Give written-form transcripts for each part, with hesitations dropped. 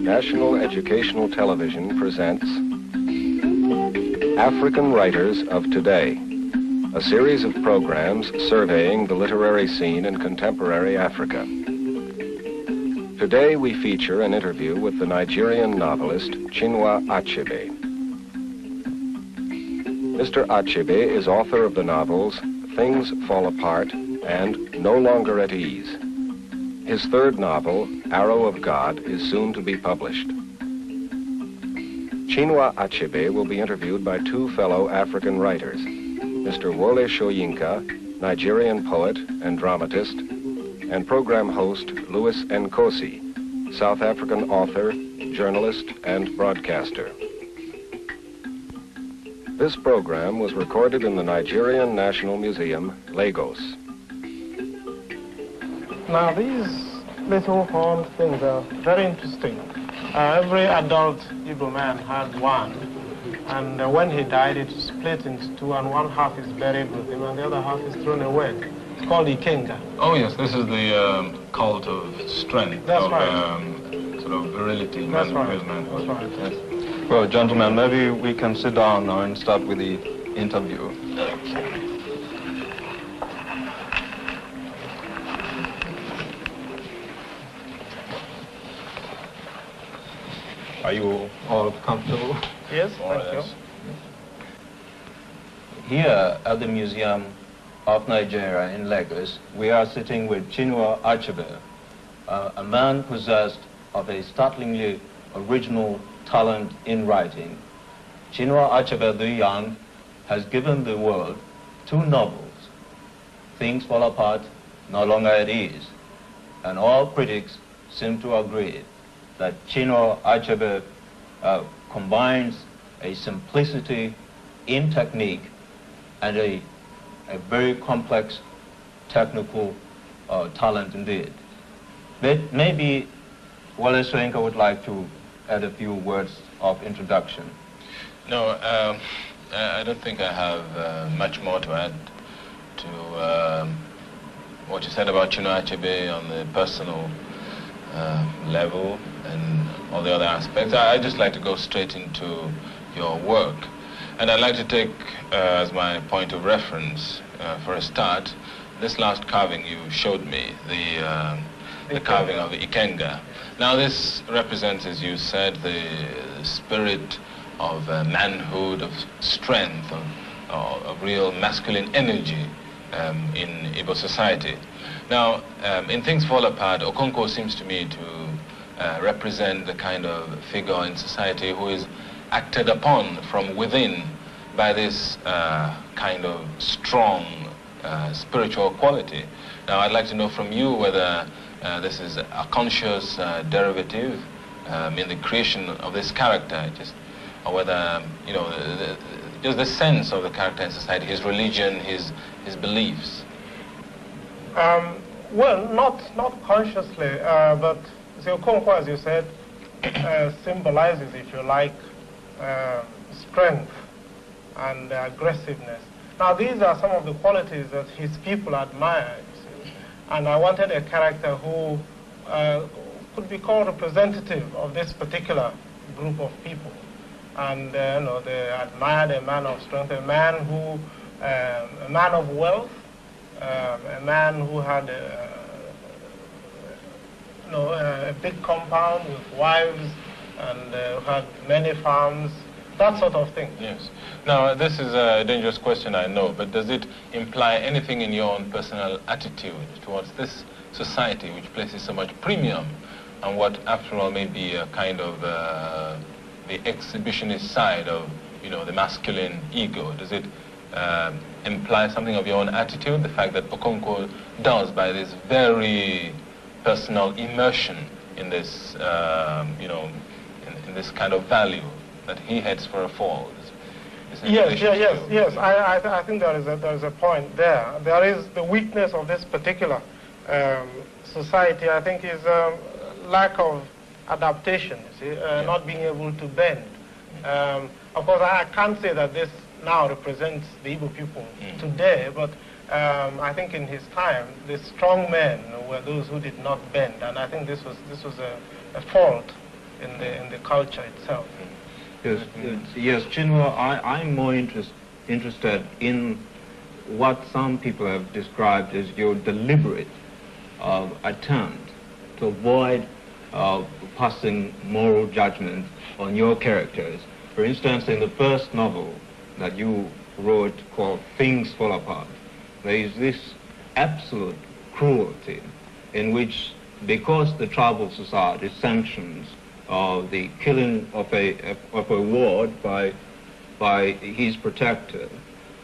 National Educational Television presents African Writers of Today, a series of programs surveying the literary scene in contemporary Africa. Today we feature an interview with the Nigerian novelist Chinua Achebe. Mr. Achebe is author of the novels Things Fall Apart and No Longer at Ease. His third novel, Arrow of God, is soon to be published. Chinua Achebe will be interviewed by two fellow African writers, Mr. Wole Soyinka, Nigerian poet and dramatist, and program host Louis Nkosi, South African author, journalist, and broadcaster. This program was recorded in the Nigerian National Museum, Lagos. Now, these little horned things are very interesting. Every adult Igbo man had one, and when he died, it split into two, and one half is buried with him, and the other half is thrown away. It's called Ikenga. Oh, yes, this is the cult of strength, That's of right. Sort of virility. That's right. Manhood. That's right. Yes. Well, gentlemen, maybe we can sit down now and start with the interview. Okay. Are you all comfortable? Yes, thank you. Here at the Museum of Nigeria in Lagos, we are sitting with Chinua Achebe, a man possessed of a startlingly original talent in writing. Chinua Achebe the Young has given the world two novels, Things Fall Apart, No Longer at Ease, and all critics seem to agree that Chinua Achebe combines a simplicity in technique and a very complex technical talent indeed. But maybe Wole Soyinka would like to add a few words of introduction. No, I don't think I have much more to add to what you said about Chinua Achebe on the personal level and all the other aspects. I'd just like to go straight into your work. And I'd like to take as my point of reference, for a start, this last carving you showed me, the carving of the Ikenga. Now this represents, as you said, the spirit of manhood, of strength, of real masculine energy in Igbo society. Now, in Things Fall Apart, Okonkwo seems to me to represent the kind of figure in society who is acted upon from within by this kind of strong spiritual quality. Now, I'd like to know from you whether this is a conscious derivative in the creation of this character, or whether, just the sense of the character in society, his religion, his beliefs. Well, not consciously, but Okonkwo, as you said, symbolizes, if you like, strength and aggressiveness. Now, these are some of the qualities that his people admire, you see. And I wanted a character who could be called representative of this particular group of people. And they admired a man of strength, a man of wealth, a man who had a big compound with wives and had many farms, that sort of thing. Yes. Now, this is a dangerous question, I know, but does it imply anything in your own personal attitude towards this society, which places so much premium on what, after all, may be a kind of the exhibitionist side of, the masculine ego? Does it imply something of your own attitude, the fact that Okonkwo does, by this very personal immersion in this, in this kind of value, that he heads for a fall? Yes. I think there is a point there. There is the weakness of this particular society, I think, is lack of adaptation, you see, not being able to bend. Of course, I can't say that this now represents the Igbo people today, but I think in his time, the strong men were those who did not bend, and I think this was a fault in the culture itself. Yes, Chinua, I'm more interested in what some people have described as your deliberate attempt to avoid passing moral judgment on your characters. For instance, in the first novel that you wrote called Things Fall Apart, there is this absolute cruelty in which, because the tribal society sanctions the killing of a ward by his protector,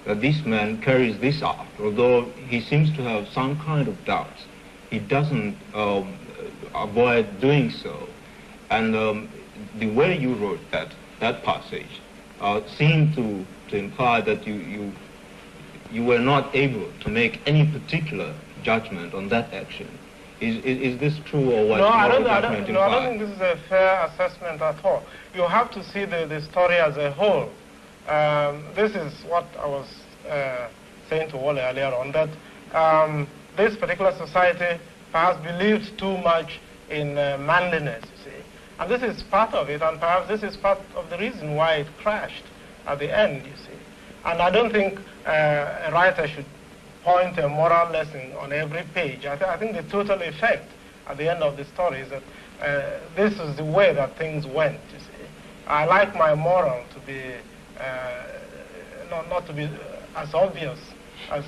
that this man carries this out. Although he seems to have some kind of doubts, he doesn't avoid doing so. And the way you wrote that passage seemed to imply that you were not able to make any particular judgment on that action. Is this true, or what? No, I don't think this is a fair assessment at all. You have to see the story as a whole. This is what I was saying to Wole earlier on, that this particular society perhaps believed too much in manliness, you see. And this is part of it, and perhaps this is part of the reason why it crashed at the end, you see. And I don't think a writer should point a moral lesson on every page. I think the total effect at the end of the story is that this is the way that things went, you see. I like my moral to be, not to be as obvious as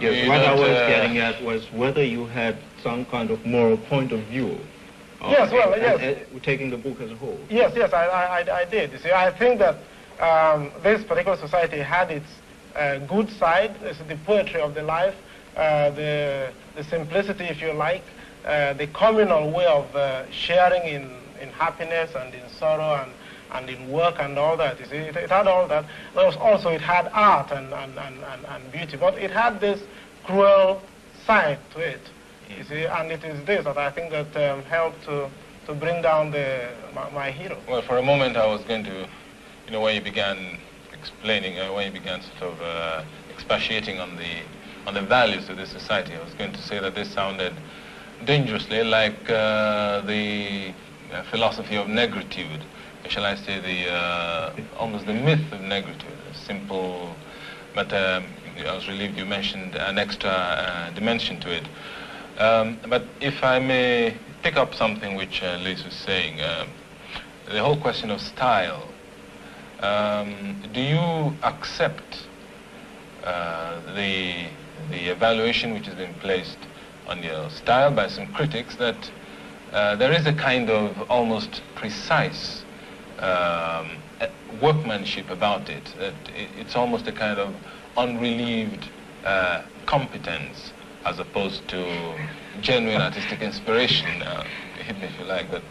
yes, what I was getting at was whether you had some kind of moral point of view. Yes, well, yes. Taking the book as a whole. Yes, I did. You see, I think that this particular society had its good side, the poetry of the life, the simplicity, if you like, the communal way of sharing in happiness and in sorrow and in work and all that. You see, it had all that. Also, it had art and beauty, but it had this cruel side to it. You see, and it is this that I think that helped to bring down my hero. Well, for a moment I was going to, when you began explaining, when you began sort of expatiating on the values of this society, I was going to say that this sounded dangerously like the philosophy of negritude. Shall I say almost the myth of negritude, simple, but I was relieved you mentioned an extra dimension to it. But if I may pick up something which Liz was saying, the whole question of style, do you accept the evaluation which has been placed on your style by some critics that there is a kind of almost precise workmanship about it, that it's almost a kind of unrelieved competence as opposed to genuine artistic inspiration, hit me if you like, but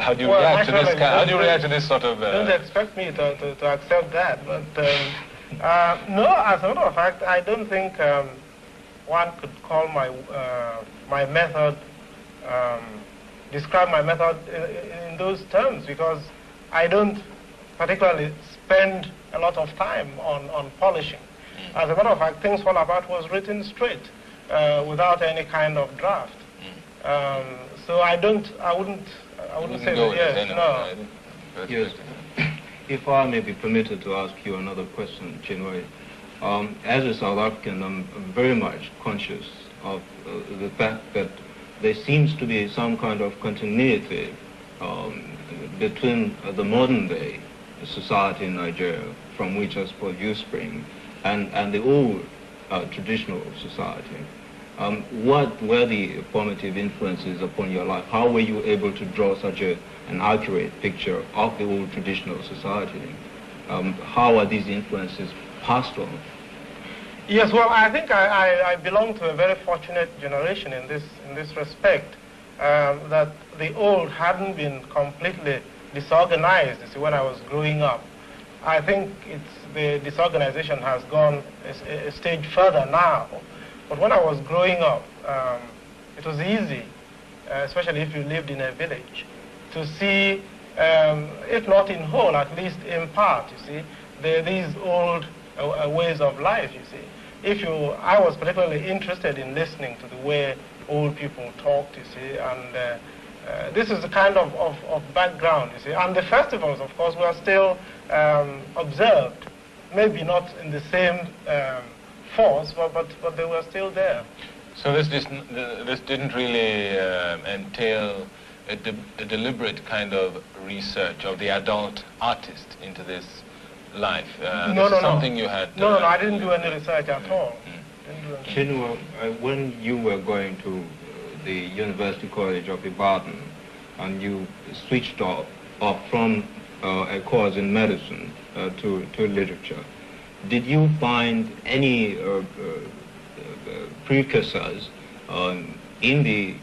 how do you react to this kind? How do you react to this sort of? Don't expect me to accept that, but no. As a matter of fact, I don't think one could call my method, describe my method in those terms, because I don't particularly spend a lot of time on polishing. As a matter of fact, Things Fall Apart was written straight, without any kind of draft. So I wouldn't say that, yes, no. Yes. If I may be permitted to ask you another question, Chinua. As a South African, I'm very much conscious of the fact that there seems to be some kind of continuity between the modern day society in Nigeria, from which I suppose you spring, and the old traditional society. What were the formative influences upon your life? How were you able to draw such an accurate picture of the old traditional society? How are these influences passed on? Yes, well, I think I belong to a very fortunate generation in this respect, that the old hadn't been completely disorganized. You see, when I was growing up, I think the disorganization has gone a stage further now. But when I was growing up, it was easy, especially if you lived in a village, to see, if not in whole, at least in part, you see, these old ways of life, you see. I was particularly interested in listening to the way old people talked, you see, and this is the kind of background, you see. And the festivals, of course, were still observed, maybe not in the same force, but they were still there. So this didn't really entail a deliberate kind of research of the adult artist into this life. No. Something you had. No, I didn't do any research at all. Chinua, when you were going to the University College of Ibadan and you switched off from a course in medicine to literature, did you find any precursors in the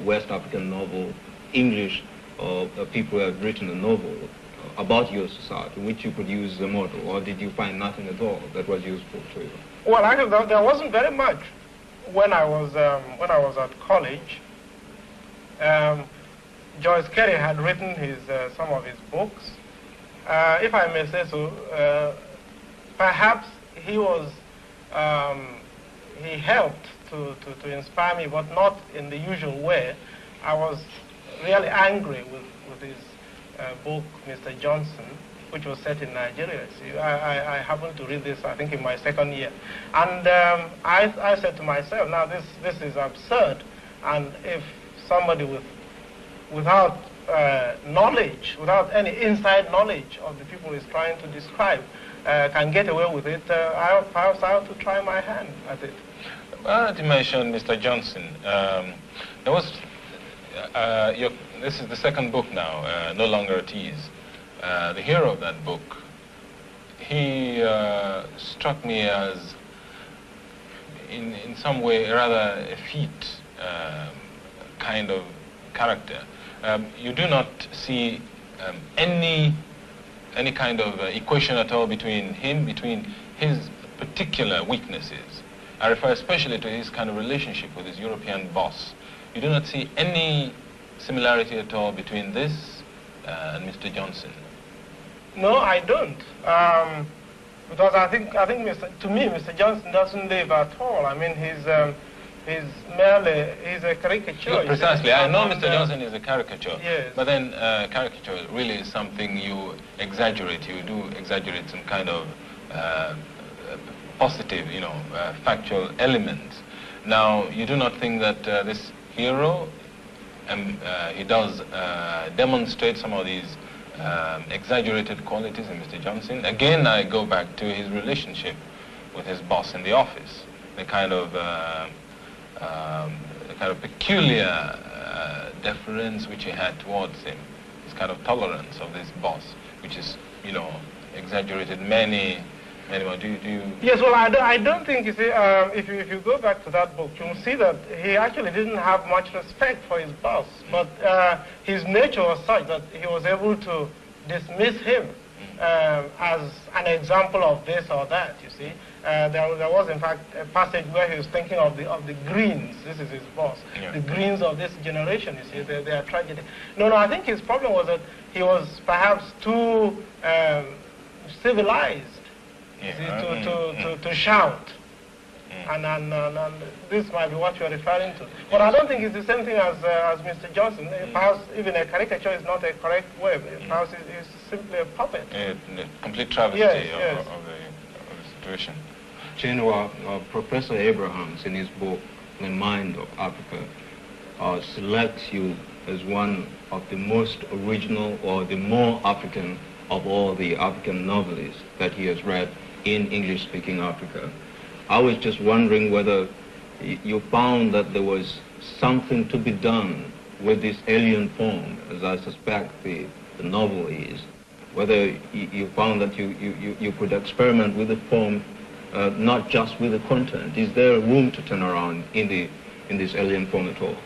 West African novel, English people have written a novel about your society, which you could use as a model, or did you find nothing at all that was useful to you? Well, actually, there wasn't very much when I was at college. Joyce Carey had written some of his books. If I may say so, perhaps he helped to inspire me, but not in the usual way. I was really angry with his book, Mr. Johnson, which was set in Nigeria. See, I happened to read this, I think, in my second year. And I said to myself, now this is absurd. And if somebody without knowledge, without any inside knowledge of the people he's trying to describe, can get away with it, perhaps I have to try my hand at it. Well, you mentioned Mr. Johnson. There was, this is the second book now, No Longer at Ease. The hero of that book, he struck me as, in some way, rather effete kind of character. You do not see any kind of equation at all between his particular weaknesses. I refer especially to his kind of relationship with his European boss. You do not see any similarity at all between this and Mr. Johnson. No, I don't. Because I think to me, Mr. Johnson doesn't live at all. I mean, he's a caricature. Yeah, precisely. I know Mr. Johnson is a caricature. Yes. But then caricature really is something you exaggerate. You do exaggerate some kind of positive, factual elements. Now, you do not think that this hero, he does demonstrate some of these exaggerated qualities in Mr. Johnson. Again, I go back to his relationship with his boss in the office, the kind of peculiar deference which he had towards him, this kind of tolerance of this boss, which is, exaggerated many more. Do you? Yes, well, I don't think, you see, if you go back to that book, you'll see that he actually didn't have much respect for his boss, but his nature was such that he was able to dismiss him as an example of this or that, you see. There was, in fact, a passage where he was thinking of the Greens. This is his boss. Yeah. The Greens of this generation, you see, they are tragedy. No, I think his problem was that he was perhaps too civilized, to shout. And this might be what you're referring to. But I don't think it's the same thing as Mr. Johnson. Perhaps even a caricature is not a correct way. Perhaps it's simply a puppet. A complete travesty of the situation. Chinua, Professor Abrahams, in his book, The Mind of Africa, selects you as one of the most original or the more African of all the African novelists that he has read in English-speaking Africa. I was just wondering whether you found that there was something to be done with this alien form, as I suspect the novel is, whether you found that you could experiment with the form, not just with the content. Is there room to turn around in this alien form at all?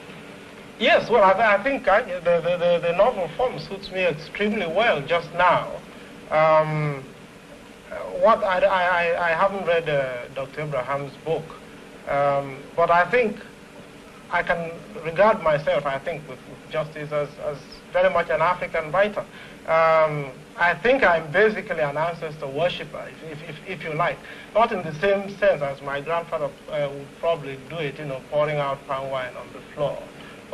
Yes, well, I think the novel form suits me extremely well just now. I haven't read Dr. Abraham's book, but I think I can regard myself, with justice as very much an African writer. I think I'm basically an ancestor worshipper, if you like. Not in the same sense as my grandfather would probably do it, pouring out palm wine on the floor.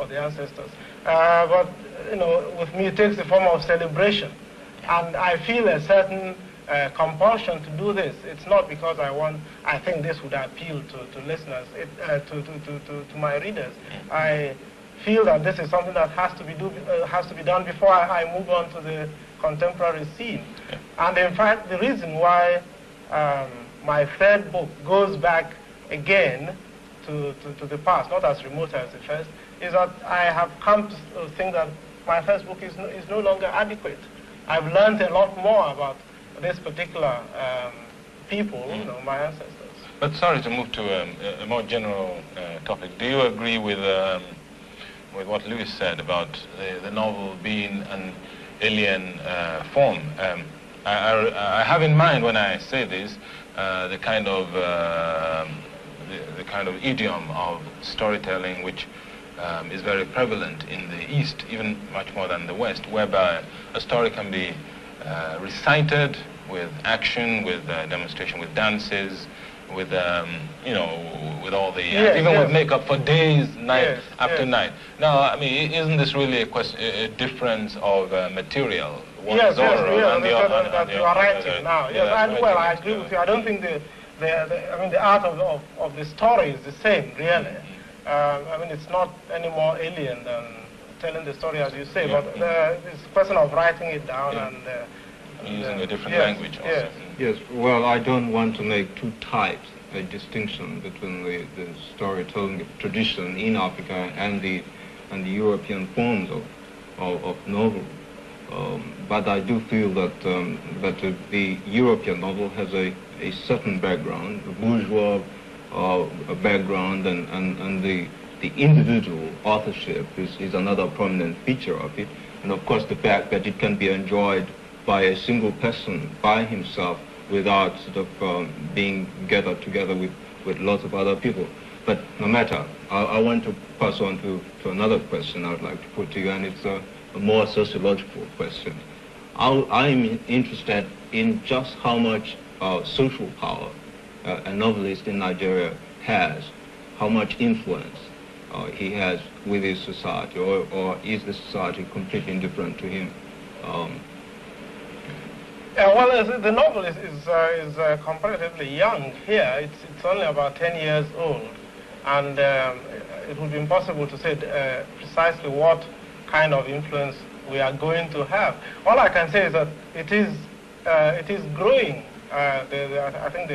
for the ancestors. But you know, with me, it takes the form of celebration, and I feel a certain compulsion to do this. It's not because I think this would appeal to listeners, to my readers. I feel that this is something that has to be done before I move on to the contemporary scene. And in fact, the reason why my third book goes back again to the past, not as remote as the first, is that I have come to think that my first book is no longer adequate. I've learned a lot more about this particular people, you know, my ancestors. But sorry to move to a more general topic. Do you agree with what Lewis said about the novel being an alien form? I have in mind when I say this the kind of idiom of storytelling which is very prevalent in the East, even much more than the West, whereby a story can be recited with action, with demonstration, with dances, with you know, with all the with makeup for days, night after night. Now, I mean, isn't this really a difference of material? One is oral and the other. That you are writing now. Yes, and well, I agree with you. I don't think the art of the story is the same, really. I mean, it's not any more alien than telling the story, as you say, but it's a question of writing it down and using a different language also. Yes, well, I don't want to make too tight a distinction between the storytelling tradition in Africa and the European forms of novel. But I do feel that the European novel has a certain background, a bourgeois background, and the individual authorship is another prominent feature of it. And of course the fact that it can be enjoyed by a single person by himself without sort of being gathered together with lots of other people. But no matter, I want to pass on to another question I would like to put to you, and it's a more sociological question. I'm interested in just how much social power a novelist in Nigeria has, how much influence he has with his society, or is the society completely indifferent to him? Well, the novel is comparatively young here. It's only about 10 years old, and it would be impossible to say precisely what kind of influence we are going to have. All I can say is that it is growing. I think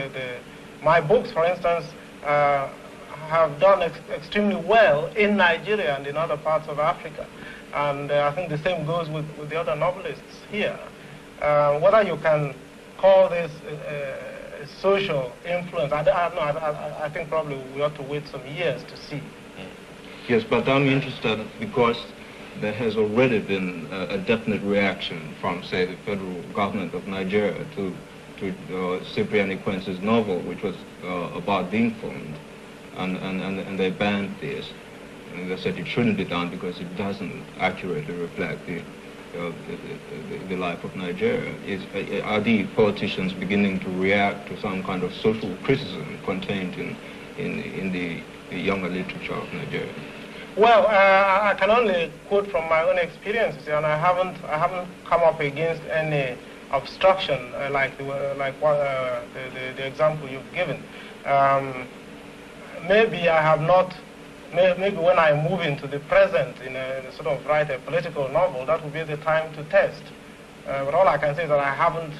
my books, for instance, have done extremely well in Nigeria and in other parts of Africa, and I think the same goes with the other novelists here. Whether you can call this social influence, I think probably we ought to wait some years to see. Yes, but I'm interested because there has already been a definite reaction from, say, the federal government of Nigeria to Cyprian Ekwense's novel, which was about being filmed, and they banned this. And they said it shouldn't be done because it doesn't accurately reflect the life of Nigeria. Are the politicians beginning to react to some kind of social criticism contained in the younger literature of Nigeria? Well, I can only quote from my own experiences, and I haven't come up against any obstruction like the example you've given. Maybe I have not. Maybe when I move into the present in a sort of write a political novel, that would be the time to test. But all I can say is that I haven't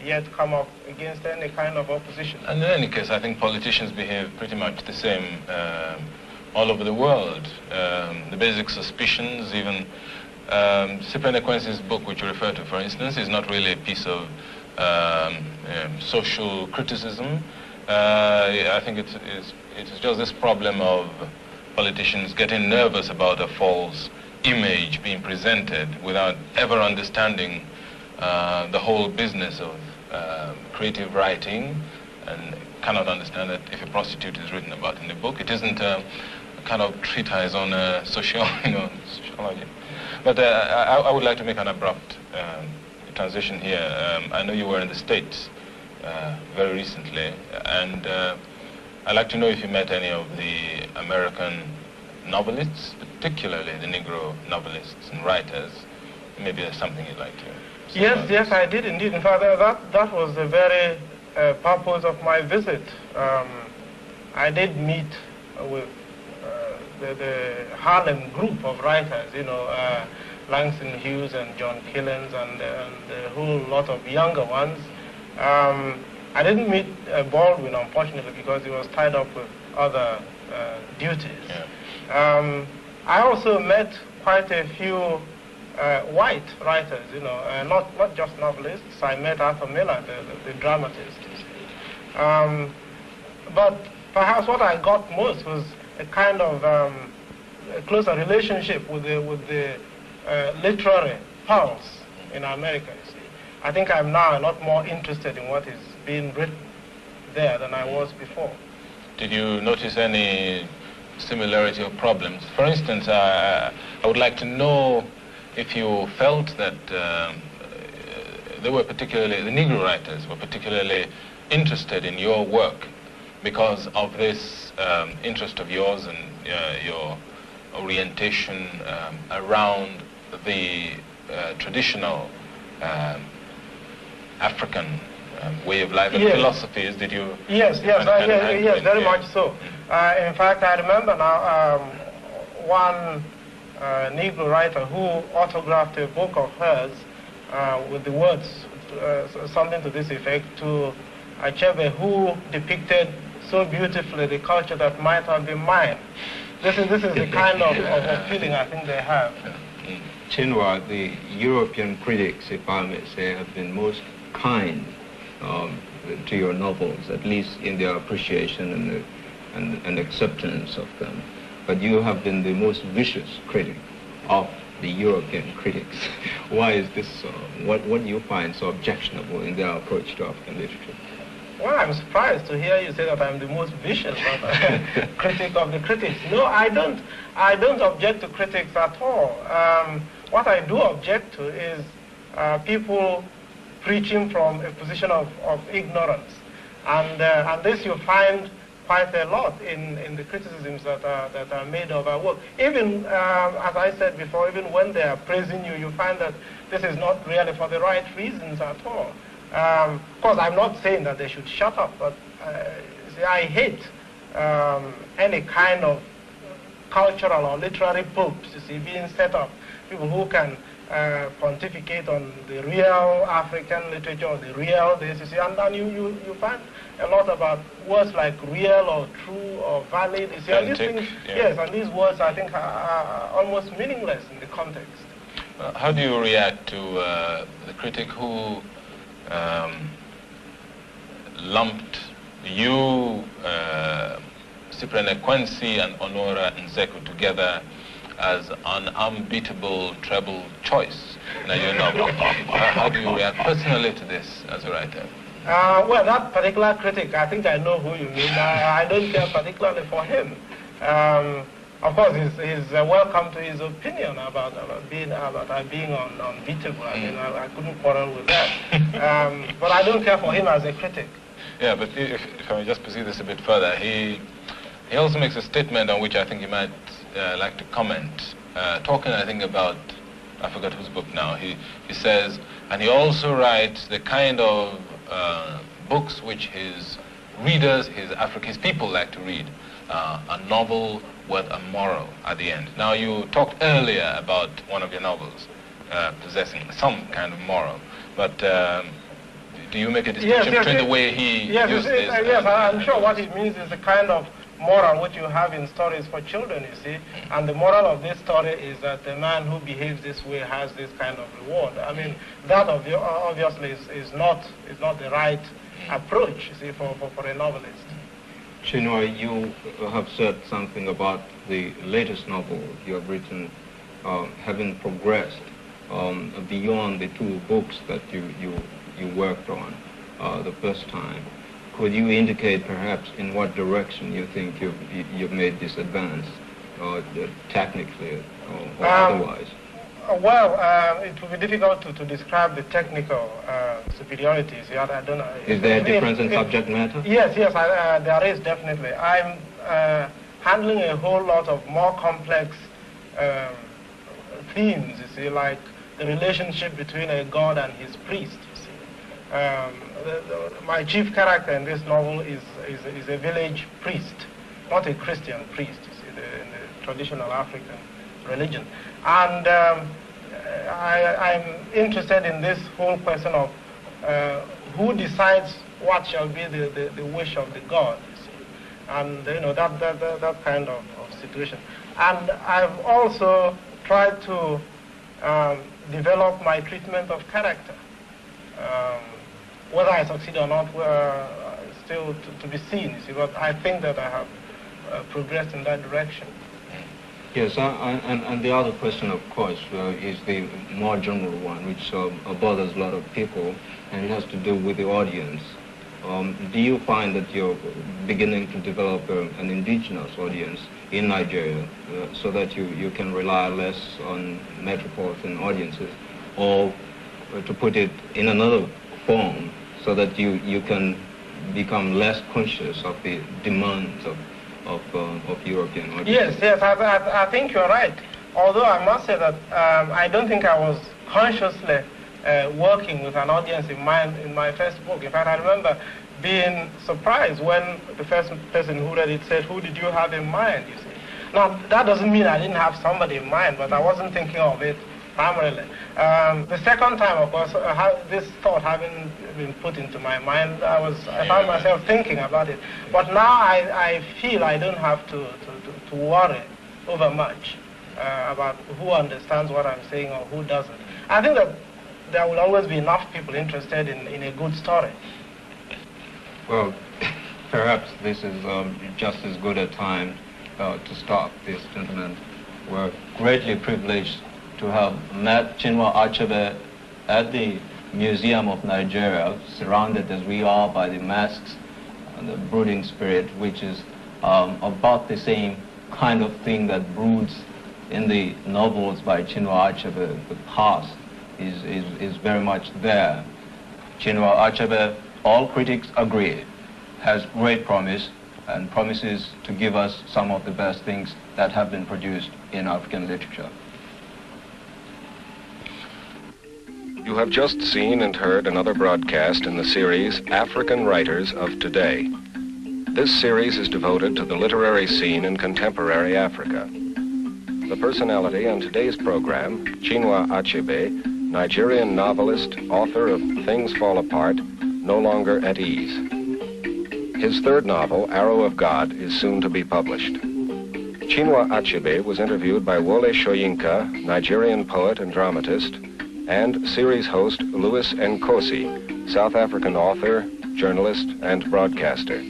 yet come up against any kind of opposition. And in any case, I think politicians behave pretty much the same all over the world. The basic suspicions, even Cyprian Ekwense's book, which you refer to, for instance, is not really a piece of social criticism. I think it's just this problem of politicians getting nervous about a false image being presented without ever understanding the whole business of creative writing, and cannot understand that if a prostitute is written about in the book, it isn't a kind of treatise on sociology. But I would like to make an abrupt transition here. I know you were in the States very recently, and I'd like to know if you met any of the American novelists, particularly the Negro novelists and writers. Maybe there's something you'd like to say. Yes, I did indeed. In fact, that was the very purpose of my visit. I did meet with the Harlem group of writers, Langston Hughes and John Killens and a whole lot of younger ones. I didn't meet Baldwin, unfortunately, because he was tied up with other duties. Yeah. I also met quite a few white writers, not just novelists. I met Arthur Miller, the dramatist. But perhaps what I got most was a kind of a closer relationship with the literary pulse in America. You see, I think I'm now a lot more interested in what is being written there than I was before. Did you notice any similarity or problems? For instance, I would like to know if you felt that they were particularly, the Negro writers were particularly interested in your work because of this interest of yours and your orientation around the traditional African way of life and philosophies. Did you? Yes, very much so. In fact, I remember now one Negro writer who autographed a book of hers with the words, something to this effect, to Achebe, who depicted so beautifully the culture that might have been mine. This is the kind of feeling I think they have. Chinua, the European critics, if I may say, have been most kind to your novels, at least in their appreciation and acceptance of them. But you have been the most vicious critic of the European critics. Why is this so? What do you find so objectionable in their approach to African literature? Well, I'm surprised to hear you say that I'm the most vicious critic of the critics. No, I don't object to critics at all. What I do object to is people preaching from a position of ignorance. And this you find quite a lot in the criticisms that are made of our work. Even, as I said before, even when they are praising you, you find that this is not really for the right reasons at all. Of course, I'm not saying that they should shut up, but see, I hate any kind of cultural or literary popes, you see, being set up. People who can pontificate on the real African literature, or the real this, you see, and then you find a lot about words like real or true or valid, you see, and these things, yes, and these words I think are almost meaningless in the context. How do you react to the critic who lumped you, Cyprian Nkosi and Honora Nzeku together as an unbeatable treble choice in a new novel? How do you react personally to this as a writer? Well, that particular critic, I think I know who you mean. I don't care particularly for him. Of course, he's welcome to his opinion about being unbeatable. I mean, I couldn't quarrel with that. But I don't care for him as a critic. Yeah, but if I may just pursue this a bit further, he also makes a statement on which I think you might like to comment. Talking, I think, about, I forgot whose book now, he says, and he also writes the kind of books which his readers, his people like to read, a novel with a moral at the end. Now, you talked earlier about one of your novels possessing some kind of moral, but do you make a distinction between the way he used this? Yes, I'm sure what it means is the kind of moral which you have in stories for children, you see, and the moral of this story is that the man who behaves this way has this kind of reward. I mean, that obviously is not the right approach, you see, for a novelist. Chinua, you have said something about the latest novel you have written having progressed beyond the two books that you worked on the first time. Could you indicate perhaps in what direction you think you've made this advance, technically or otherwise? Well, it would be difficult to describe the technical superiorities. I don't know. Is there a difference in subject matter? Yes, there is definitely. handling a whole lot of more complex themes, you see, like the relationship between a god and his priest, you see. My chief character in this novel is a village priest, not a Christian priest, you see, in the traditional African religion. And I'm interested in this whole question of who decides what shall be the wish of the god, you see, and that kind of situation. And I've also tried to develop my treatment of character. Whether I succeed or not, still to be seen, you see, but I think that I have progressed in that direction. Yes, and the other question, of course, is the more general one, which bothers a lot of people, and it has to do with the audience. Do you find that you're beginning to develop an indigenous audience in Nigeria so that you can rely less on metropolitan audiences, or to put it in another form, so that you can become less conscious of the demands of European audiences? Yes, I think you're right. Although I must say that I don't think I was consciously working with an audience in mind in my first book. In fact, I remember being surprised when the first person who read it said, "Who did you have in mind?" You see. Now, that doesn't mean I didn't have somebody in mind, but I wasn't thinking of it primarily. The second time, of course, this thought having been put into my mind, I found myself thinking about it. But now I feel I don't have to worry over much about who understands what I'm saying or who doesn't. I think that there will always be enough people interested in a good story. Well, perhaps this is just as good a time to stop this, gentlemen. We're greatly privileged to have met Chinua Achebe at the Museum of Nigeria, surrounded as we are by the masks and the brooding spirit, which is about the same kind of thing that broods in the novels by Chinua Achebe. The past is very much there. Chinua Achebe, all critics agree, has great promise and promises to give us some of the best things that have been produced in African literature. You have just seen and heard another broadcast in the series African Writers of Today. This series is devoted to the literary scene in contemporary Africa. The personality on today's program, Chinua Achebe, Nigerian novelist, author of Things Fall Apart, No Longer at Ease. His third novel, Arrow of God, is soon to be published. Chinua Achebe was interviewed by Wole Soyinka, Nigerian poet and dramatist, and series host Louis Nkosi, South African author, journalist, and broadcaster.